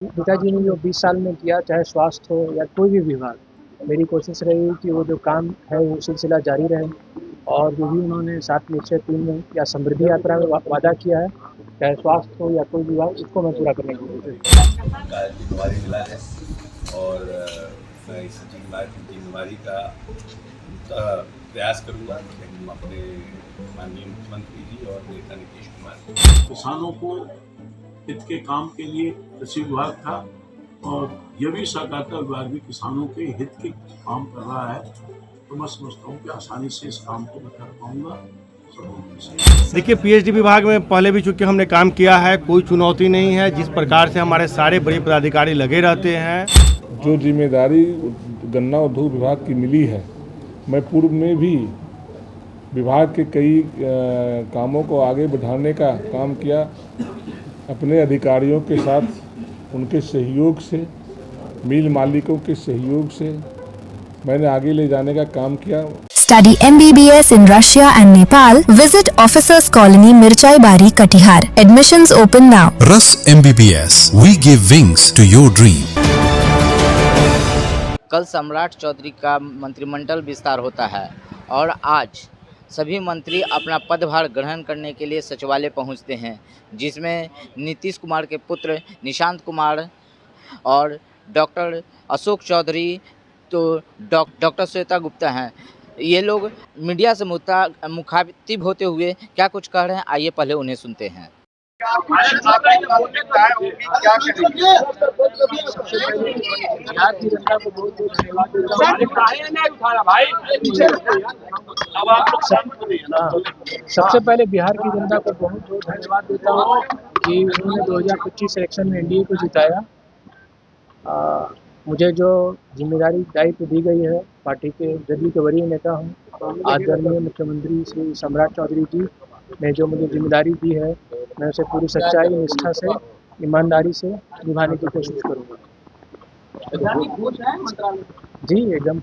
पिताजी ने जो 20 साल में किया, चाहे स्वास्थ्य हो या कोई भी विभाग, मेरी कोशिश रही कि वो जो काम है वो सिलसिला जारी रहे और जो भी उन्होंने 7 निश्चय 3 में या समृद्धि यात्रा में वादा किया है, चाहे स्वास्थ्य हो या कोई विभाग, उसको मैं पूरा करने की कोशिश का जिम्मेवारी मिला है और मैं इस जिम्मेवारी का प्रयास करूंगा कि हम अपने माननीय मुख्यमंत्री जी और नेता नीतीश कुमार किसानों को हित के काम के लिए कृषि विभाग था और यह भी सहकारिता विभाग भी किसानों के हित के काम कर रहा है, तो मैं समझता हूँ कि आसानी से इस काम को मैं कर पाऊंगा। देखिए, पीएचडी विभाग में पहले भी चूंकि हमने काम किया है, कोई चुनौती नहीं है। जिस प्रकार से हमारे सारे बड़े पदाधिकारी लगे रहते हैं, जो जिम्मेदारी गन्ना उद्योग विभाग की मिली है, मैं पूर्व में भी विभाग के कई कामों को आगे बढ़ाने का काम किया। अपने अधिकारियों के साथ, उनके सहयोग से, मिल मालिकों के सहयोग से मैंने आगे ले जाने का काम किया। Study MBBS in Russia and Nepal. Visit Officers Colony, Mirchai Bari, Katihar. Admissions open now. Rus MBBS. We give wings to your dream. कल सम्राट चौधरी का मंत्रिमंडल विस्तार होता है और आज सभी मंत्री अपना पदभार ग्रहण करने के लिए सचिवालय पहुंचते हैं, जिसमें नीतीश कुमार के पुत्र निशांत कुमार और डॉक्टर अशोक चौधरी तो डॉक्टर श्वेता गुप्ता हैं। ये लोग मीडिया से मुखातिब होते हुए क्या कुछ कह रहे हैं, आइए पहले उन्हें सुनते हैं। सबसे पहले बिहार की जनता को बहुत बहुत धन्यवाद देता हूँ कि उन्होंने 2025 इलेक्शन में एनडीए को जिताया। मुझे जो जिम्मेदारी दायित्व दी गई है, पार्टी के जदयू के वरीय नेता हूँ, आदरणीय मुख्यमंत्री श्री सम्राट चौधरी जी ने जो मुझे जिम्मेदारी दी है, मैं उसे पूरी सच्चाई, निष्ठा से, ईमानदारी से निभाने की कोशिश करूँगा। जी एकदम।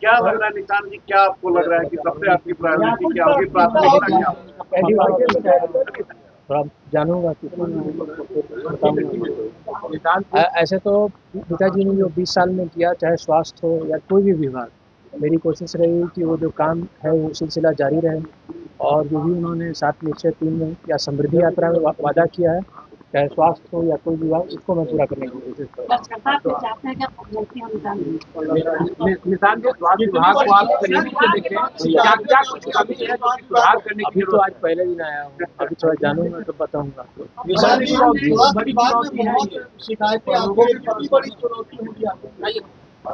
क्या लग रहा है निशान जी, क्या आपको लग रहा है कि सबसे आपकी प्रायोरिटी क्या होगी, प्राथमिकता क्या होगी? थोड़ा जानूंगा कि ऐसे तो पिताजी ने जो 20 साल में किया, चाहे स्वास्थ्य हो या कोई भी विभाग, मेरी कोशिश रही कि वो जो काम है वो सिलसिला जारी रहे और जो भी उन्होंने 7 निश्चय 3 में या समृद्धि यात्रा में वादा किया है, चाहे स्वास्थ्य हो या कोई विभाग, उसको मैं पूरा करने की कोशिश करूँगा। अभी तो आज पहले दिन आया हूँ, अभी थोड़ा जानूंगा तो बताऊंगा।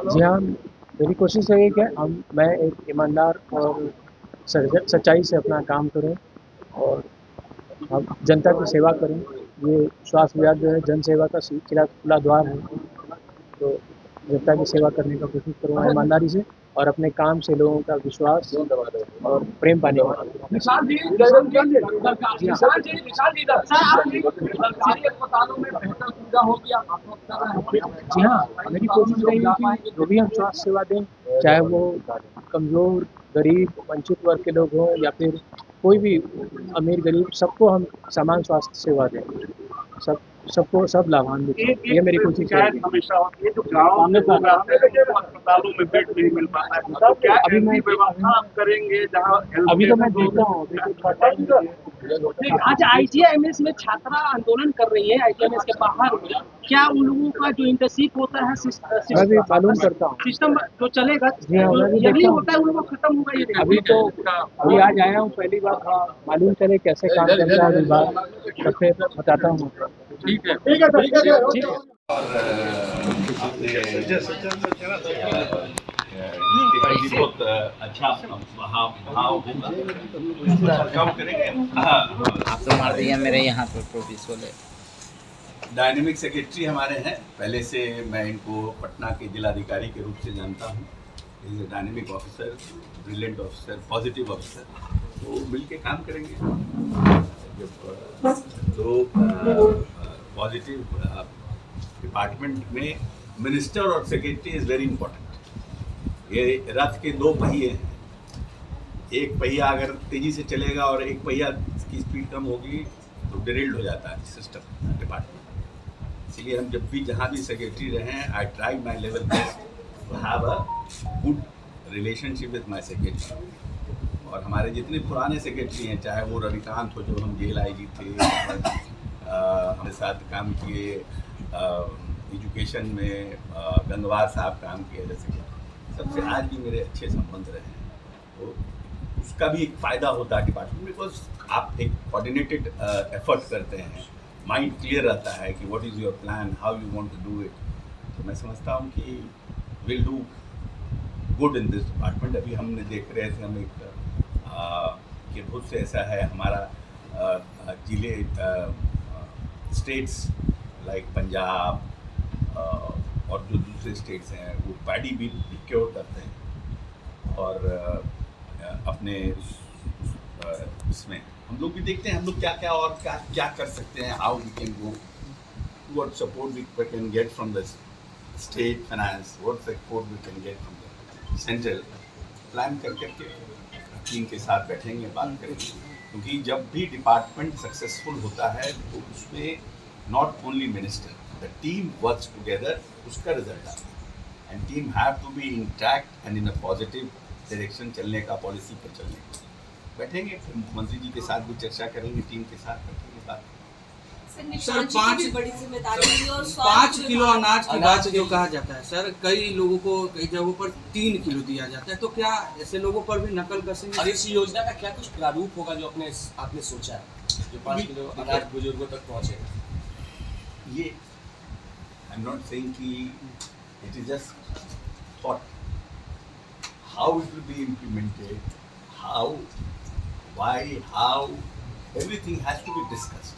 जी हाँ, मेरी कोशिश है कि मैं एक ईमानदार और सच्चाई से अपना काम करूं और हम जनता की सेवा करें। ये स्वास्थ्य विभाग जो है जन सेवा का खुला द्वार है, तो जनता की सेवा करने का कोशिश करूँगा ईमानदारी से और अपने काम से लोगों का विश्वास और प्रेम पाने का। जी हाँ, मेरी कोशिश रही है कि जो भी हम स्वास्थ्य सेवा दें, चाहे वो कमज़ोर, गरीब, वंचित वर्ग के लोग हों या फिर कोई भी अमीर गरीब, सबको हम समान स्वास्थ्य सेवा दें, सबको सब लाभान्वित। ये मेरी कोशिश है। हमेशा ये जो गाँव में अस्पतालों में बेड नहीं मिल पाता है, तो क्या अभी मैं व्यवस्था आप करेंगे जहाँ अभी तो मैं देखता हूँ। आज आईजीआईएमएस में छात्रा आंदोलन कर रही है, आईजीआईएमएस के बाहर में, क्या उन लोगों का जो इंटर्नशिप होता है मैं भी मालूम करता हूँ, सिस्टम जो चलेगा यही होता है, उन लोगों खत्म होगा। ये अभी आज आया हूँ, पहली बार मालूम चले कैसे काम करता है विभाग, तो फिर बताता हूँ। ठीक है। बहुत अच्छा भाव काम करेंगे। आप तो मार दिया मेरे यहाँ पे प्रोफेसर बोले। डायनेमिक सेक्रेटरी हमारे हैं, पहले से मैं इनको पटना के जिलाधिकारी के रूप से जानता हूँ। Is a dynamic officer, brilliant officer, positive officer, तो मिल के काम करेंगे। तो पॉजिटिव डिपार्टमेंट में मिनिस्टर और सेक्रेटरी इज़ वेरी इंपॉर्टेंट। ये रथ के 2 पहिए हैं, एक पहिया अगर तेज़ी से चलेगा और एक पहिया की स्पीड कम होगी तो डिरेल्ड हो जाता है सिस्टम डिपार्टमेंट। इसलिए इसलिए हम जब भी जहाँ भी सेक्रेटरी रहे हैं, I try my level best to have a good relationship with my secretary. और हमारे जितने पुराने सेक्रेटरी हैं, चाहे वो रविकांत हो जो हम जेल IG थे, हमारे साथ काम किए, एजुकेशन में गंगवार साहब काम किए, जैसे सबसे आज भी मेरे अच्छे संबंध रहे हैं। तो उसका भी एक फ़ायदा होता है डिपार्टमेंट, बिकॉज आप एक कोऑर्डिनेटेड एफर्ट करते हैं, माइंड क्लियर रहता है कि what is your plan, how you want to do it. तो मैं समझता हूँ कि will do good in this department. अभी हमने देख रहे थे, हम एक कि बहुत से ऐसा है हमारा जिले स्टेट्स लाइक पंजाब और जो दूसरे स्टेट्स हैं वो पैडी भी प्रोक्योर करते हैं, और अपने इसमें हम लोग भी देखते हैं हम लोग क्या क्या और क्या क्या कर सकते हैं, how we can go, what support we can get from the state finance, what support we can get from the central. Plan कर करके टीम के साथ बैठेंगे, बात करेंगे, क्योंकि जब भी डिपार्टमेंट सक्सेसफुल होता है तो उसमें not only minister, the team works together, उसका रिजल्ट आता है। And team have to be intact and in a positive direction चलने का, पॉलिसी पर चलने का। बैठेंगे, फिर मुख्यमंत्री जी के साथ भी चर्चा करेंगे, टीम के साथ बैठेंगे, बात। सर 5 किलो अनाज की बात जो कहा जाता है सर, कई लोगों को कई जगहों पर 3 किलो दिया जाता है, तो क्या ऐसे लोगं पर भी नकल कसेंगे? और इस योजना का क्या कुछ प्रारूप होगा जो आपने सोचा है, जो 5 किलो अनाज बुजुर्गों तक पहुँचेगा? ये आई एम नॉट सेइंग कि it is just thought, how it will be implemented, how, why, how, everything has to be discussed.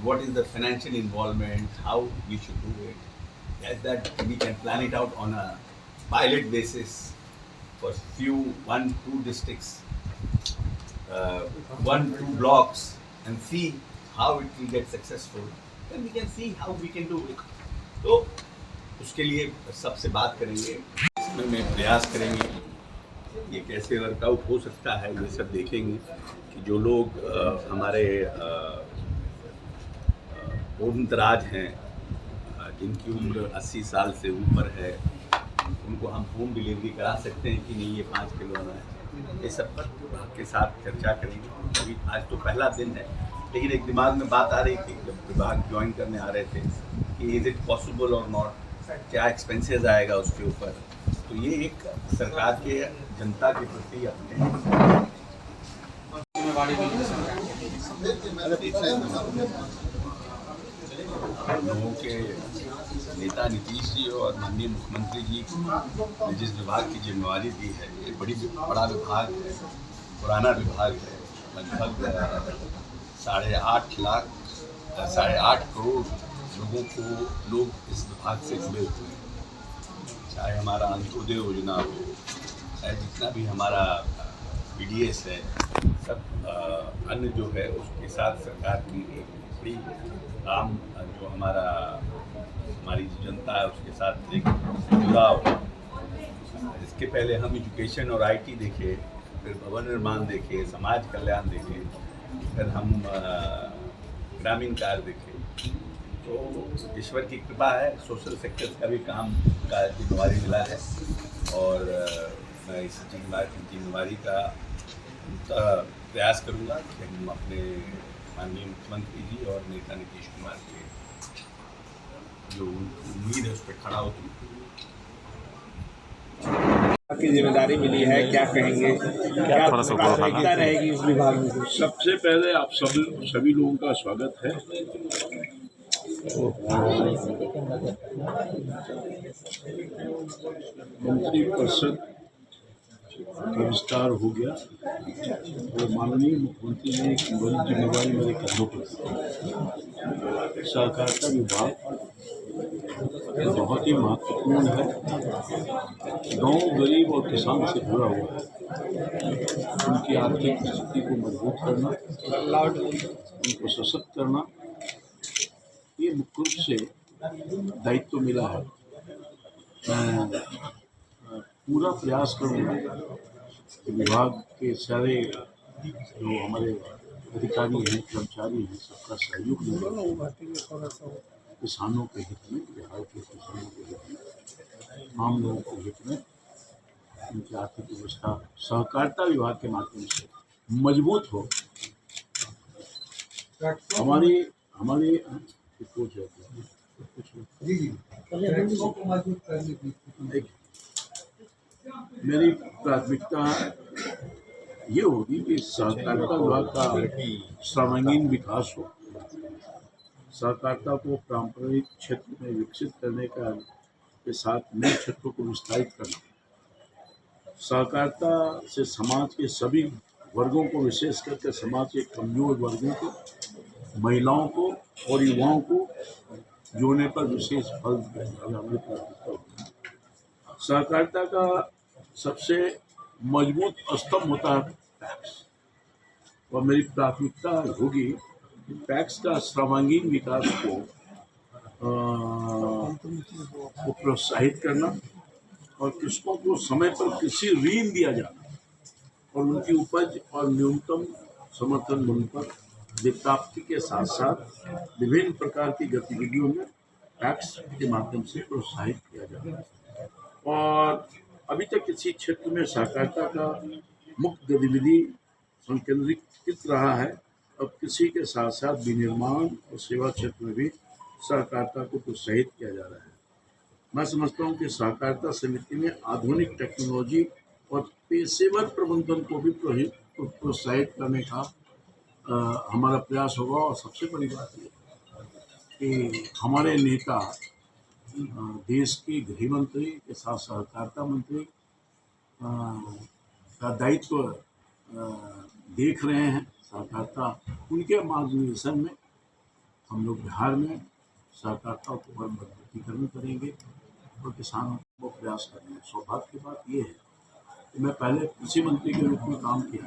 What is the financial involvement, how we should do it, as that we can plan it out on a pilot basis for few 1-2 districts, 1-2 blocks, and see how it will get successful, then we can see how we can do it. तो उसके लिए सबसे बात करेंगे, इसमें में प्रयास करेंगे, ये कैसे वर्कआउट हो सकता है, ये सब देखेंगे कि जो लोग हमारे उम्रदराज हैं, जिनकी उम्र 80 साल से ऊपर है, उनको हम होम डिलीवरी करा सकते हैं कि नहीं, ये 5 किलो अनाज, ये सब पर विभाग के साथ चर्चा करेंगे। अभी आज तो पहला दिन है, लेकिन एक दिमाग में बात आ रही थी जब विभाग ज्वाइन करने आ रहे थे कि इज़ इट पॉसिबल और नॉट, क्या एक्सपेंसेस आएगा उसके ऊपर। तो ये एक सरकार के जनता के प्रति अपने लोगों के नेता नीतीश जी और माननीय मुख्यमंत्री जी ने जिस विभाग की जिम्मेवारी दी है, ये बड़ा विभाग है, पुराना विभाग है, लगभग 8.5 करोड़ लोग इस विभाग से जुड़े हुए हैं। चाहे हमारा अंत्योदय योजना हो, चाहे जितना भी हमारा BDS है, सब अन्य जो है उसके साथ सरकार की एक बड़ी काम जो हमारी जनता है उसके साथ एक जुड़ाव। इसके पहले हम एजुकेशन और IT देखे, फिर भवन निर्माण देखे, समाज कल्याण देखे, फिर हम ग्रामीण कार्य देखे। तो ईश्वर की कृपा है, सोशल सेक्टर का भी काम का जिम्मेवारी मिला है, और मैं इस जिम्मेवारी का प्रयास करूंगा कि हम अपने माननीय मुख्यमंत्री जी और नेता नीतीश कुमार के जो उम्मीद है उस पर खड़ा होती की जिम्मेदारी मिली है, क्या कहेंगे, क्या प्राथमिकता रहेगी इस विभाग में? सबसे पहले आप सभी लोगों का स्वागत है। मंत्रिपरिषद का विस्तार हो गया और माननीय मुख्यमंत्री ने एक बड़ी जिम्मेदारी मेरे कंधों पर। सहकारिता विभाग बहुत ही महत्वपूर्ण है, गांव गरीब और किसान से जुड़ा हुआ है। उनकी आर्थिक स्थिति को मजबूत करना, उनको सशक्त करना, ये मुख्य रूप से दायित्व मिला है। मैं पूरा प्रयास करूँगा कि विभाग के सारे जो हमारे अधिकारी हैं, कर्मचारी हैं, सबका सहयोग मिले किसानों के हित में, बिहार के किसानों के हित में, आम लोगों के हित में उनकी आर्थिक व्यवस्था सहकारिता विभाग के माध्यम से मजबूत हो। हमारी सोच है मेरी प्राथमिकता ये होगी कि सहकारिता विभाग का सर्वांगीण विकास हो, सहकारिता को पारंपरिक क्षेत्र में विकसित करने का के साथ नए क्षेत्रों को विस्तारित करना, सहकारिता से समाज के सभी वर्गों को, विशेष करके समाज के कमजोर वर्गों को, महिलाओं को और युवाओं को जोड़ने पर विशेष बल दिया। सहकारिता का सबसे मजबूत स्तंभ होता है पैक्स, और मेरी प्राथमिकता होगी कि पैक्स का सर्वांगीण विकास को प्रोत्साहित करना और कृषकों को समय पर कृषि ऋण दिया जाना और उनकी उपज और न्यूनतम समर्थन मूल्य पर प्राप्ति के साथ साथ विभिन्न प्रकार की गतिविधियों में पैक्स के माध्यम से प्रोत्साहित किया जाता। और अभी तक किसी क्षेत्र में सहकारिता का मुख्य गतिविधि संकेंद्रित रहा है। अब कृषि के साथ साथ विनिर्माण और सेवा क्षेत्र में भी सहकारिता को प्रोत्साहित किया जा रहा है। मैं समझता हूँ कि सहकारिता समिति में आधुनिक टेक्नोलॉजी और पेशेवर प्रबंधन को भी प्रोत्साहित करने का हमारा प्रयास होगा। और सबसे बड़ी बात ये कि हमारे नेता देश के गृह मंत्री के साथ सहकारिता मंत्री का दायित्व देख रहे हैं। सहकारिता उनके मार्गदर्शन में हम लोग बिहार में सहकारिता को और मजबूतीकरण करेंगे और किसानों को प्रयास करेंगे। सौभाग्य की बात यह है कि मैं पहले कृषि मंत्री के रूप में काम किया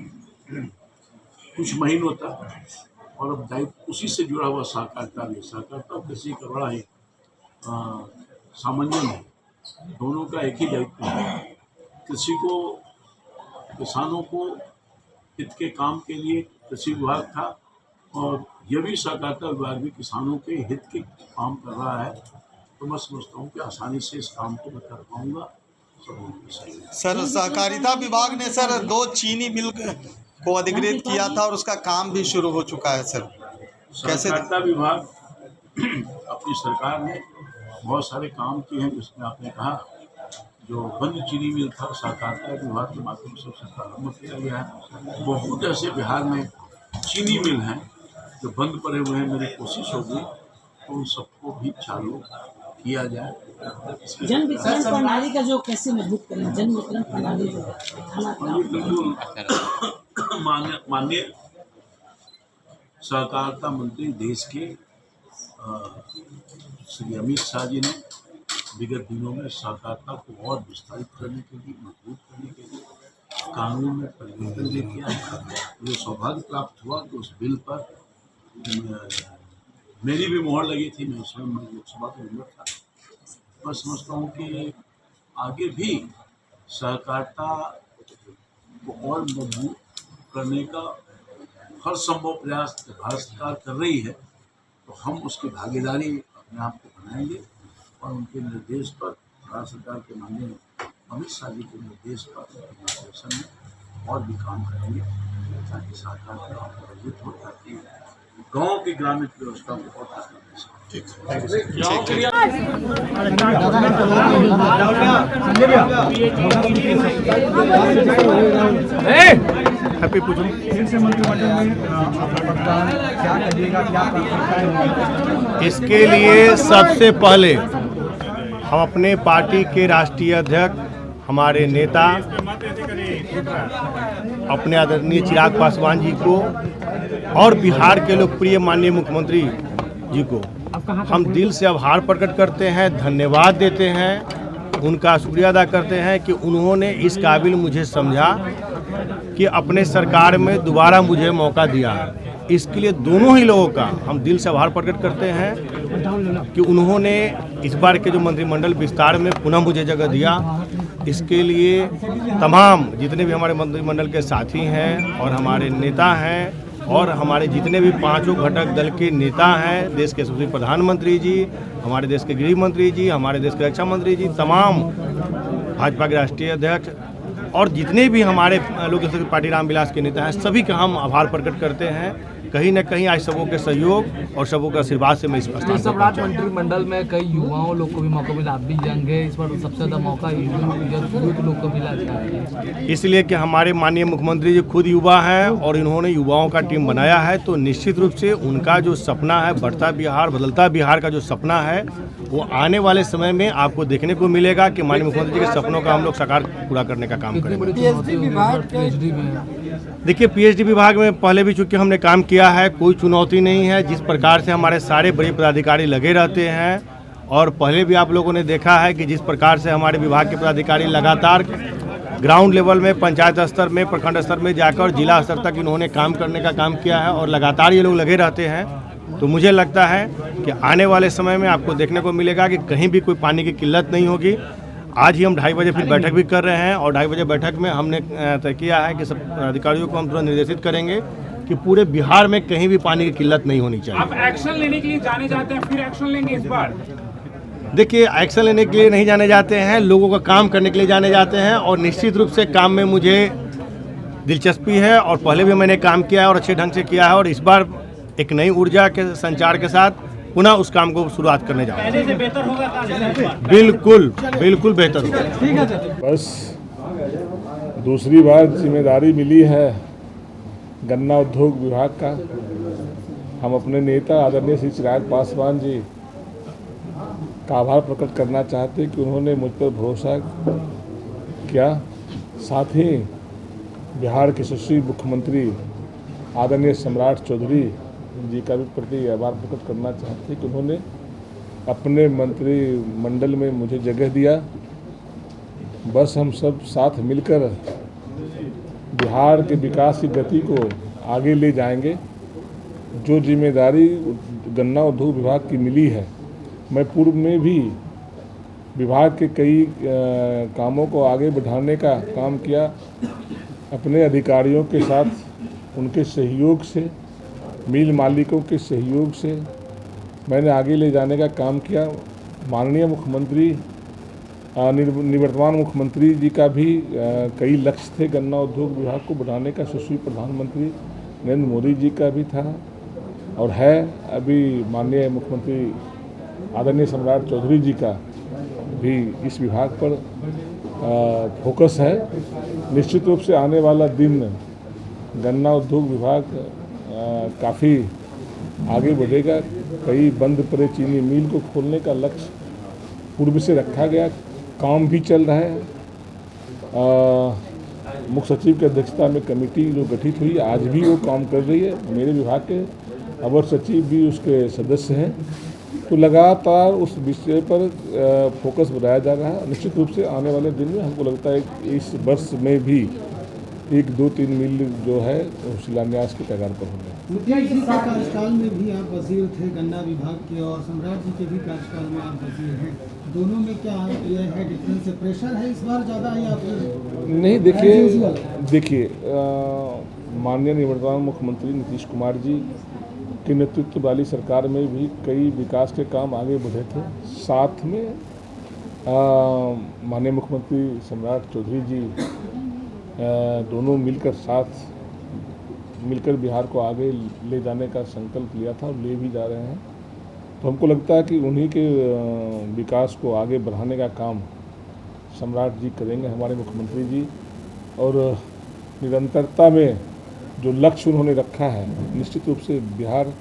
कुछ महीनों तक, और अब दायित्व उसी से जुड़ा हुआ सहकारिता भी। सहकारिता और कृषि का बड़ा ही सामंजस्य है, दोनों का एक ही दायित्व है। कृषि को, किसानों को हित के काम के लिए कृषि विभाग था, और यह भी सहकारिता विभाग भी किसानों के हित के काम कर रहा है। तो मैं समझता हूँ कि आसानी से इस काम को मैं कर पाऊँगा। सर, सहकारिता विभाग ने सर 2 चीनी मिल को अधिकृत किया था और उसका काम भी शुरू हो चुका है सर, कैसे? सहकारिता विभाग अपनी सरकार ने बहुत सारे काम किए हैं, जिसमें आपने कहा जो बंद चीनी मिल था सहकारिता विभाग के माध्यम से उसका प्रारंभ किया गया है। बहुत ऐसे बिहार में चीनी मिल हैं जो बंद पड़े हुए हैं। मेरी कोशिश होगी तो उन सबको भी चालू किया जाए। जन वितरण प्रणाली का जो कैसे मजबूत करें, जन वितरण प्रणाली माननीय सहकारिता मंत्री देश के श्री अमित शाह जी ने विगत दिनों में सहकारिता को और विस्तारित करने के लिए, मजबूत करने के लिए कानून में परिवर्तन भी किया है। मुझे सौभाग्य प्राप्त हुआ कि उस बिल पर मेरी भी मोहर लगी थी। मैं स्वयं लोकसभा का मेंबर था। मैं समझता हूँ कि आगे भी सहकारिता को और मजबूत करने का हर संभव प्रयास भारत सरकार कर रही है, तो हम उसकी भागीदारी अपने आप को बनाएंगे और उनके निर्देश पर, भारत सरकार के माननीय अमित शाह जी के निर्देश पर मार्गदर्शन में और भी काम करेंगे ताकि सहकारिता मजबूत हो, ताकि गाँव की ग्रामीण व्यवस्था को और इसके लिए सबसे पहले हम अपने पार्टी के राष्ट्रीय अध्यक्ष, हमारे नेता, अपने आदरणीय चिराग पासवान जी को और बिहार के लोकप्रिय माननीय मुख्यमंत्री जी को हम दिल से आभार प्रकट करते हैं, धन्यवाद देते हैं, उनका शुक्रिया अदा करते हैं कि उन्होंने इस काबिल मुझे समझा कि अपने सरकार में दोबारा मुझे मौका दिया। इसके लिए दोनों ही लोगों का हम दिल से आभार प्रकट करते हैं कि उन्होंने इस बार के जो मंत्रिमंडल विस्तार में पुनः मुझे जगह दिया। इसके लिए तमाम जितने भी हमारे मंत्रिमंडल के साथी हैं और हमारे नेता हैं और हमारे जितने भी पांचों घटक दल के नेता हैं, देश के यशस्वी प्रधानमंत्री जी, हमारे देश के गृह मंत्री जी, हमारे देश के रक्षा मंत्री जी, तमाम भाजपा के राष्ट्रीय अध्यक्ष और जितने भी हमारे लोक जनशक्ति पार्टी रामविलास के नेता हैं, सभी का हम आभार प्रकट करते हैं। कहीं न कहीं आज सबों के सहयोग और सबों के आशीर्वाद से मैं इस स्थान पर सम्राट मंत्रिमंडल में कई युवाओं लोग को भी मौका मिला, आप भी यंग है, इस बार सबसे ज़्यादा मौका यूथ लोग को मिला है, इसलिए कि हमारे माननीय मुख्यमंत्री जी खुद युवा हैं और इन्होंने युवाओं का टीम बनाया है, तो निश्चित रूप से उनका जो सपना है बढ़ता बिहार बदलता बिहार का जो सपना है वो आने वाले समय में आपको देखने को मिलेगा कि माननीय मुख्यमंत्री जी के सपनों का हम लोग साकार पूरा करने का काम करेंगे। देखिए, पीएचडी विभाग में पहले भी चूंकि हमने काम किया है, कोई चुनौती नहीं है। जिस प्रकार से हमारे सारे बड़े पदाधिकारी लगे रहते हैं और पहले भी आप लोगों ने देखा है कि जिस प्रकार से हमारे विभाग के पदाधिकारी लगातार ग्राउंड लेवल में, पंचायत स्तर में, प्रखंड स्तर में जाकर जिला स्तर तक इन्होंने काम करने का काम किया है और लगातार ये लोग लगे रहते हैं, तो मुझे लगता है कि आने वाले समय में आपको देखने को मिलेगा कि कहीं भी कोई पानी की किल्लत नहीं होगी। आज ही हम 2:30 बजे फिर बैठक भी कर रहे हैं और 2:30 बजे बैठक में हमने तय किया है कि सब अधिकारियों को हम तुरंत निर्देशित करेंगे कि पूरे बिहार में कहीं भी पानी की किल्लत नहीं होनी चाहिए। आप एक्शन लेने के लिए जाने जाते हैं, फिर एक्शन लेंगे इस बार? देखिए, एक्शन लेने के लिए नहीं जाने जाते हैं, लोगों का काम करने के लिए जाने जाते हैं और निश्चित रूप से काम में मुझे दिलचस्पी है और पहले भी मैंने काम किया है और अच्छे ढंग से किया है और इस बार एक नई ऊर्जा के संचार के साथ पुनः उस काम को शुरुआत करने जा रहे हैं। पहले से बेहतर होगा? बिल्कुल बिल्कुल बेहतर होगा। ठीक है। बस दूसरी बार जिम्मेदारी मिली है गन्ना उद्योग विभाग का। हम अपने नेता आदरणीय श्री चिराग पासवान जी का आभार प्रकट करना चाहते हैं कि उन्होंने मुझ पर भरोसा किया। साथ ही बिहार के यशस्वी मुख्यमंत्री आदरणीय सम्राट चौधरी जी का भी प्रति आभार प्रकट करना चाहते हैं कि उन्होंने अपने मंत्रिमंडल में मुझे जगह दिया। बस हम सब साथ मिलकर बिहार के विकास की गति को आगे ले जाएंगे। जो जिम्मेदारी गन्ना उद्योग विभाग की मिली है, मैं पूर्व में भी विभाग के कई कामों को आगे बढ़ाने का काम किया। अपने अधिकारियों के साथ, उनके सहयोग से, मिल मालिकों के सहयोग से मैंने आगे ले जाने का काम किया। माननीय मुख्यमंत्री, निवर्तमान मुख्यमंत्री जी का भी कई लक्ष्य थे गन्ना उद्योग विभाग को बढ़ाने का। यशस्वी प्रधानमंत्री नरेंद्र मोदी जी का भी था और है। अभी माननीय मुख्यमंत्री आदरणीय सम्राट चौधरी जी का भी इस विभाग पर फोकस है। निश्चित रूप से आने वाला दिन गन्ना उद्योग विभाग काफ़ी आगे बढ़ेगा। कई बंद पड़े चीनी मिल को खोलने का लक्ष्य पूर्व से रखा गया, काम भी चल रहा है। मुख्य सचिव की अध्यक्षता में कमेटी जो गठित हुई, आज भी वो काम कर रही है। मेरे विभाग के अवर सचिव भी उसके सदस्य हैं, तो लगातार उस विषय पर फोकस बढ़ाया जा रहा है। निश्चित रूप से आने वाले दिन में हमको लगता है कि इस वर्ष में भी 1, 2, 3 मिल जो है शिलान्यास के कगार पर होंगे। मुखिया जी के कार्यकाल में भी आप वजीर थे गन्ना विभाग के और सम्राट जी के भी कार्यकाल में आप वजीर हैं, दोनों में क्या ये है डिफरेंस? प्रेशर है इस बार ज़्यादा या फिर नहीं? देखिए माननीय निवर्तमान मुख्यमंत्री नीतीश कुमार जी के नेतृत्व वाली सरकार में भी कई विकास के काम आगे बढ़े थे। साथ में माननीय मुख्यमंत्री सम्राट चौधरी जी दोनों मिलकर बिहार को आगे ले जाने का संकल्प लिया था और ले भी जा रहे हैं। तो हमको लगता है कि उन्हीं के विकास को आगे बढ़ाने का काम सम्राट जी करेंगे, हमारे मुख्यमंत्री जी। और निरंतरता में जो लक्ष्य उन्होंने रखा है, निश्चित रूप से बिहार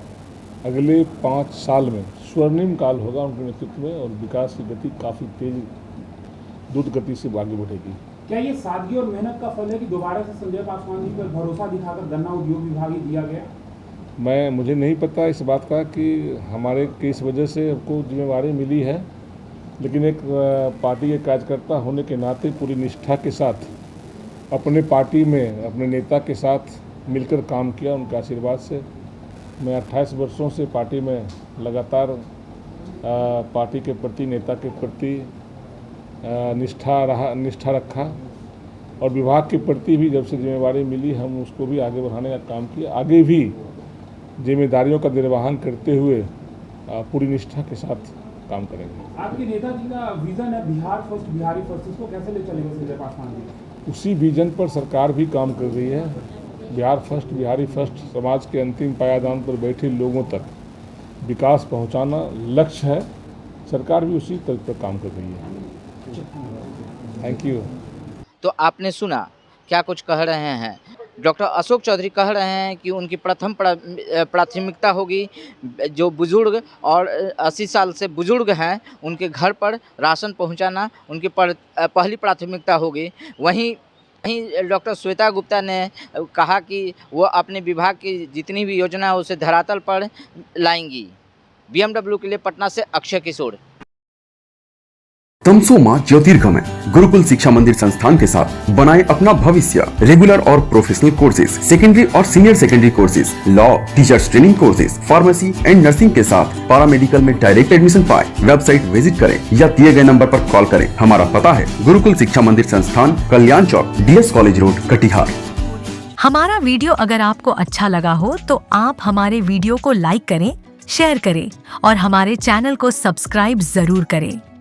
अगले 5 साल में स्वर्णिम काल होगा उनके नेतृत्व में और विकास की गति काफ़ी तेज द्रुत गति से आगे बढ़ेगी। क्या ये सादगी और मेहनत का फल है कि दोबारा से संजय पासवान जी पर भरोसा दिखाकर गन्ना उद्योग विभाग ही दिया गया? मुझे नहीं पता इस बात का कि हमारे किस वजह से हमको जिम्मेवारी मिली है, लेकिन एक पार्टी के कार्यकर्ता होने के नाते पूरी निष्ठा के साथ अपने पार्टी में अपने नेता के साथ मिलकर काम किया। उनके आशीर्वाद से मैं 28 वर्षों से पार्टी में लगातार पार्टी के प्रति, नेता के प्रति निष्ठा रखा और विभाग के प्रति भी जब से जिम्मेवारी मिली हम उसको भी आगे बढ़ाने का काम किया। आगे भी जिम्मेदारियों का निर्वहन करते हुए पूरी निष्ठा के साथ काम करेंगे। आपके नेताजी का विजन है बिहार फर्स्ट, बिहारी फर्स्ट, इसको कैसे ले चलेंगे संजय पासवान जी? उसी विजन पर सरकार भी काम कर रही है। बिहार फर्स्ट, बिहारी फर्स्ट समाज के अंतिम पायदान पर बैठे लोगों तक विकास पहुंचाना लक्ष्य है। सरकार भी उसी तर्ज पर काम कर रही है। Thank you. तो आपने सुना क्या कुछ कह रहे हैं डॉक्टर अशोक चौधरी। कह रहे हैं कि उनकी प्रथम प्राथमिकता होगी जो बुजुर्ग और 80 साल से बुजुर्ग हैं उनके घर पर राशन पहुंचाना, उनकी पहली प्राथमिकता होगी। वहीं डॉक्टर श्वेता गुप्ता ने कहा कि वो अपने विभाग की जितनी भी योजना है उसे धरातल पर लाएंगी। BMW के लिए पटना से अक्षय किशोर। तमसोमा ज्योतिर्गमय गुरुकुल शिक्षा मंदिर संस्थान के साथ बनाए अपना भविष्य। रेगुलर और प्रोफेशनल कोर्सेज, सेकेंडरी और senior secondary courses, law, teachers training courses, pharmacy and nursing के साथ पैरामेडिकल में डायरेक्ट एडमिशन पाए। वेबसाइट विजिट करें या दिए गए नंबर पर कॉल करें। हमारा पता है गुरुकुल शिक्षा मंदिर संस्थान, कल्याण चौक, DS कॉलेज रोड, कटिहार। हमारा वीडियो अगर आपको अच्छा लगा हो तो आप हमारे वीडियो को लाइक करें, शेयर करें और हमारे चैनल को सब्सक्राइब जरूर करें।